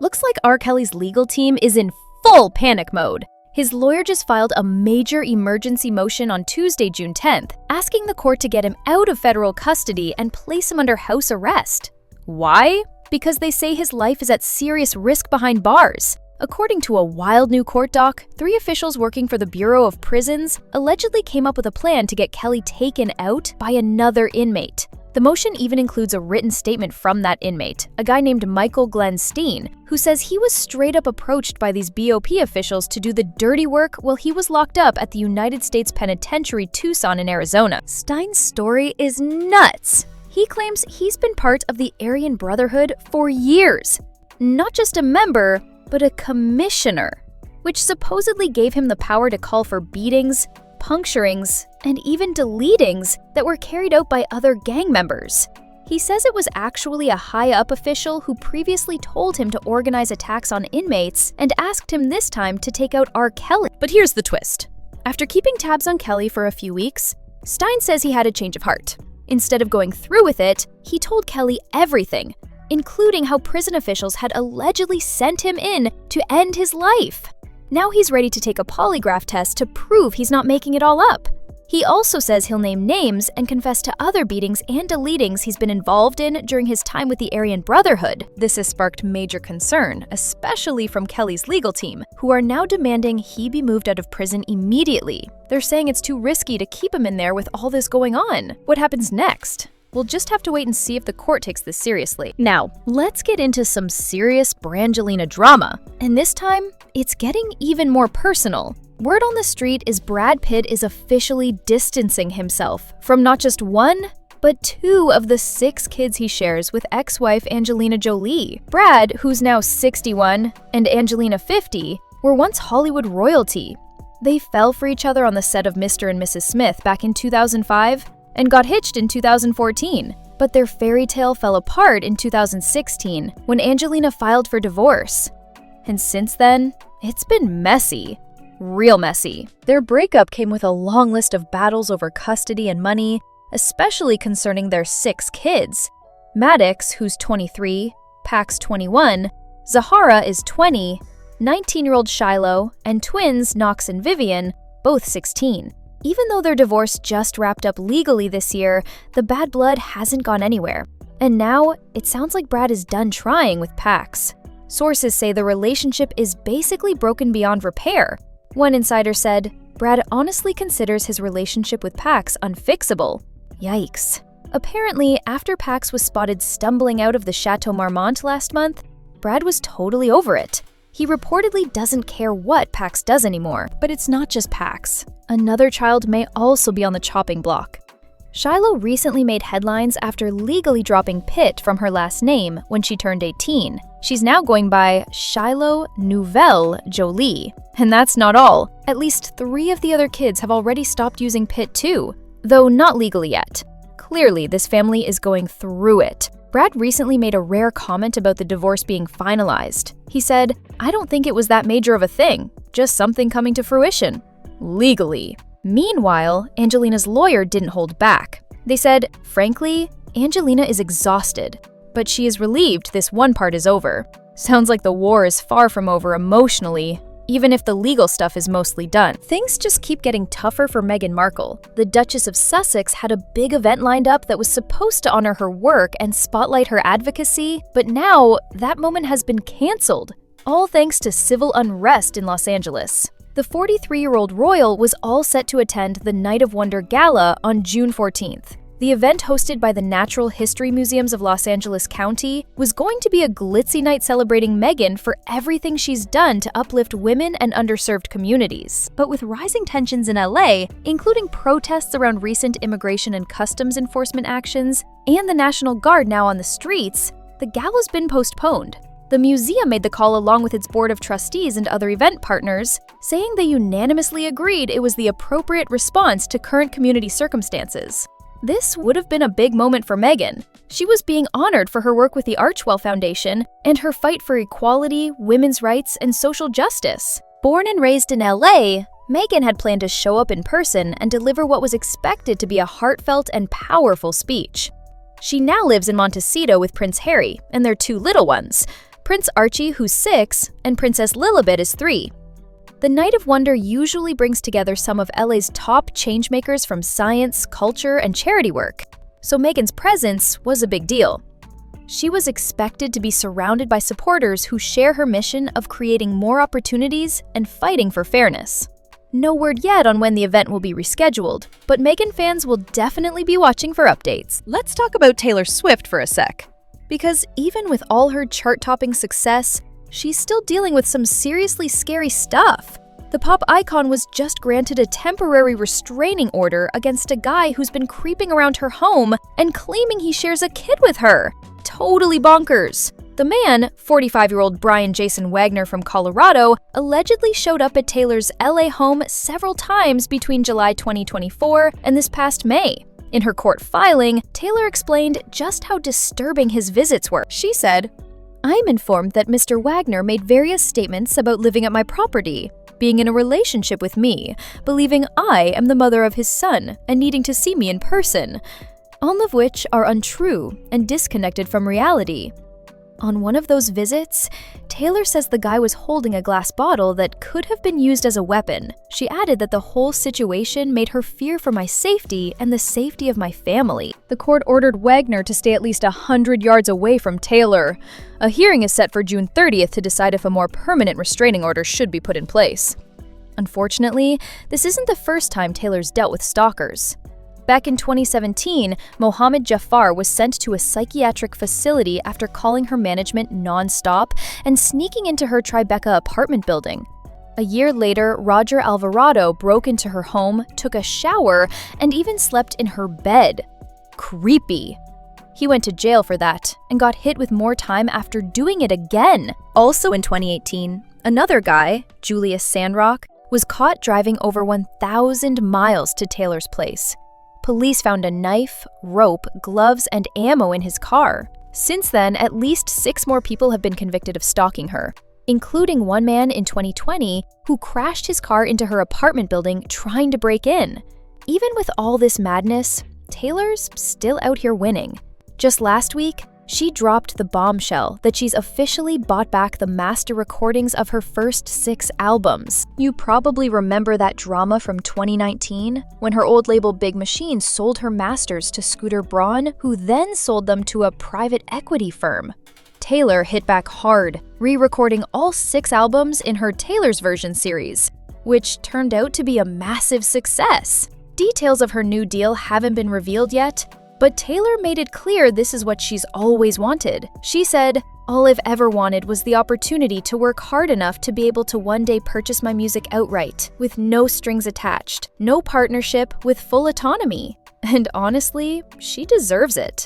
Looks like R. Kelly's legal team is in full panic mode. His lawyer just filed a major emergency motion on Tuesday, June 10th, asking the court to get him out of federal custody and place him under house arrest. Why? Because they say his life is at serious risk behind bars. According to a wild new court doc, 3 officials working for the Bureau of Prisons allegedly came up with a plan to get Kelly taken out by another inmate. The motion even includes a written statement from that inmate, a guy named Michael Glenn Steen, who says he was straight up approached by these BOP officials to do the dirty work while he was locked up at the United States Penitentiary Tucson in Arizona. Stein's story is nuts. He claims he's been part of the Aryan Brotherhood for years. Not just a member, but a commissioner, which supposedly gave him the power to call for beatings, puncturings, and even deletings that were carried out by other gang members. He says it was actually a high-up official who previously told him to organize attacks on inmates and asked him this time to take out R. Kelly. But here's the twist. After keeping tabs on Kelly for a few weeks, Stein says he had a change of heart. Instead of going through with it, he told Kelly everything, including how prison officials had allegedly sent him in to end his life. Now he's ready to take a polygraph test to prove he's not making it all up. He also says he'll name names and confess to other beatings and deletings he's been involved in during his time with the Aryan Brotherhood. This has sparked major concern, especially from Kelly's legal team, who are now demanding he be moved out of prison immediately. They're saying it's too risky to keep him in there with all this going on. What happens next? We'll just have to wait and see if the court takes this seriously. Now, let's get into some serious Brangelina drama. And this time, it's getting even more personal. Word on the street is Brad Pitt is officially distancing himself from not just 1, but 2 of the 6 kids he shares with ex-wife Angelina Jolie. Brad, who's now 61, and Angelina 50, were once Hollywood royalty. They fell for each other on the set of Mr. and Mrs. Smith back in 2005, and got hitched in 2014. But their fairy tale fell apart in 2016 when Angelina filed for divorce. And since then, it's been messy. Real messy. Their breakup came with a long list of battles over custody and money, especially concerning their 6 kids. Maddox, who's 23, Pax 21, Zahara is 20, 19-year-old Shiloh, and twins Knox and Vivian, both 16. Even though their divorce just wrapped up legally this year, the bad blood hasn't gone anywhere. And now, it sounds like Brad is done trying with Pax. Sources say the relationship is basically broken beyond repair. One insider said, Brad honestly considers his relationship with Pax unfixable. Yikes. Apparently, after Pax was spotted stumbling out of the Chateau Marmont last month, Brad was totally over it. He reportedly doesn't care what Pax does anymore. But it's not just Pax. Another child may also be on the chopping block. Shiloh recently made headlines after legally dropping Pitt from her last name when she turned 18. She's now going by Shiloh Nouvelle Jolie. And that's not all. At least 3 of the other kids have already stopped using Pitt too, though not legally yet. Clearly, this family is going through it. Brad recently made a rare comment about the divorce being finalized. He said, "I don't think it was that major of a thing, just something coming to fruition." Legally. Meanwhile, Angelina's lawyer didn't hold back. They said, frankly, Angelina is exhausted, but she is relieved this one part is over. Sounds like the war is far from over emotionally, even if the legal stuff is mostly done. Things just keep getting tougher for Meghan Markle. The Duchess of Sussex had a big event lined up that was supposed to honor her work and spotlight her advocacy, but now that moment has been canceled, all thanks to civil unrest in Los Angeles. The 43-year-old royal was all set to attend the Night of Wonder Gala on June 14th. The event, hosted by the Natural History Museums of Los Angeles County, was going to be a glitzy night celebrating Meghan for everything she's done to uplift women and underserved communities. But with rising tensions in LA, including protests around recent immigration and customs enforcement actions, and the National Guard now on the streets, the gala's been postponed. The museum made the call along with its board of trustees and other event partners, saying they unanimously agreed it was the appropriate response to current community circumstances. This would have been a big moment for Meghan. She was being honored for her work with the Archwell Foundation and her fight for equality, women's rights, and social justice. Born and raised in LA, Meghan had planned to show up in person and deliver what was expected to be a heartfelt and powerful speech. She now lives in Montecito with Prince Harry and their 2 little ones, Prince Archie, who's 6, and Princess Lilibet is 3. The Night of Wonder usually brings together some of LA's top changemakers from science, culture, and charity work, so Meghan's presence was a big deal. She was expected to be surrounded by supporters who share her mission of creating more opportunities and fighting for fairness. No word yet on when the event will be rescheduled, but Meghan fans will definitely be watching for updates. Let's talk about Taylor Swift for a sec. Because even with all her chart-topping success, she's still dealing with some seriously scary stuff. The pop icon was just granted a temporary restraining order against a guy who's been creeping around her home and claiming he shares a kid with her. Totally bonkers. The man, 45-year-old Brian Jason Wagner from Colorado, allegedly showed up at Taylor's LA home several times between July 2024 and this past May. In her court filing, Taylor explained just how disturbing his visits were. She said, "I'm informed that Mr. Wagner made various statements about living at my property, being in a relationship with me, believing I am the mother of his son, and needing to see me in person, all of which are untrue and disconnected from reality." On one of those visits, Taylor says the guy was holding a glass bottle that could have been used as a weapon. She added that the whole situation made her fear for my safety and the safety of my family. The court ordered Wagner to stay at least 100 yards away from Taylor. A hearing is set for June 30th to decide if a more permanent restraining order should be put in place. Unfortunately, this isn't the first time Taylor's dealt with stalkers. Back in 2017, Mohammed Jafar was sent to a psychiatric facility after calling her management non-stop and sneaking into her Tribeca apartment building. A year later, Roger Alvarado broke into her home, took a shower, and even slept in her bed. Creepy. He went to jail for that and got hit with more time after doing it again. Also in 2018, another guy, Julius Sandrock, was caught driving over 1,000 miles to Taylor's place. Police found a knife, rope, gloves, and ammo in his car. Since then, at least 6 more people have been convicted of stalking her, including one man in 2020 who crashed his car into her apartment building trying to break in. Even with all this madness, Taylor's still out here winning. Just last week, she dropped the bombshell that she's officially bought back the master recordings of her first 6 albums. You probably remember that drama from 2019 when her old label Big Machine sold her masters to Scooter Braun, who then sold them to a private equity firm. Taylor hit back hard, re-recording all 6 albums in her Taylor's Version series, which turned out to be a massive success. Details of her new deal haven't been revealed yet, but Taylor made it clear this is what she's always wanted. She said, "All I've ever wanted was the opportunity to work hard enough to be able to one day purchase my music outright, with no strings attached, no partnership, with full autonomy." And honestly, she deserves it.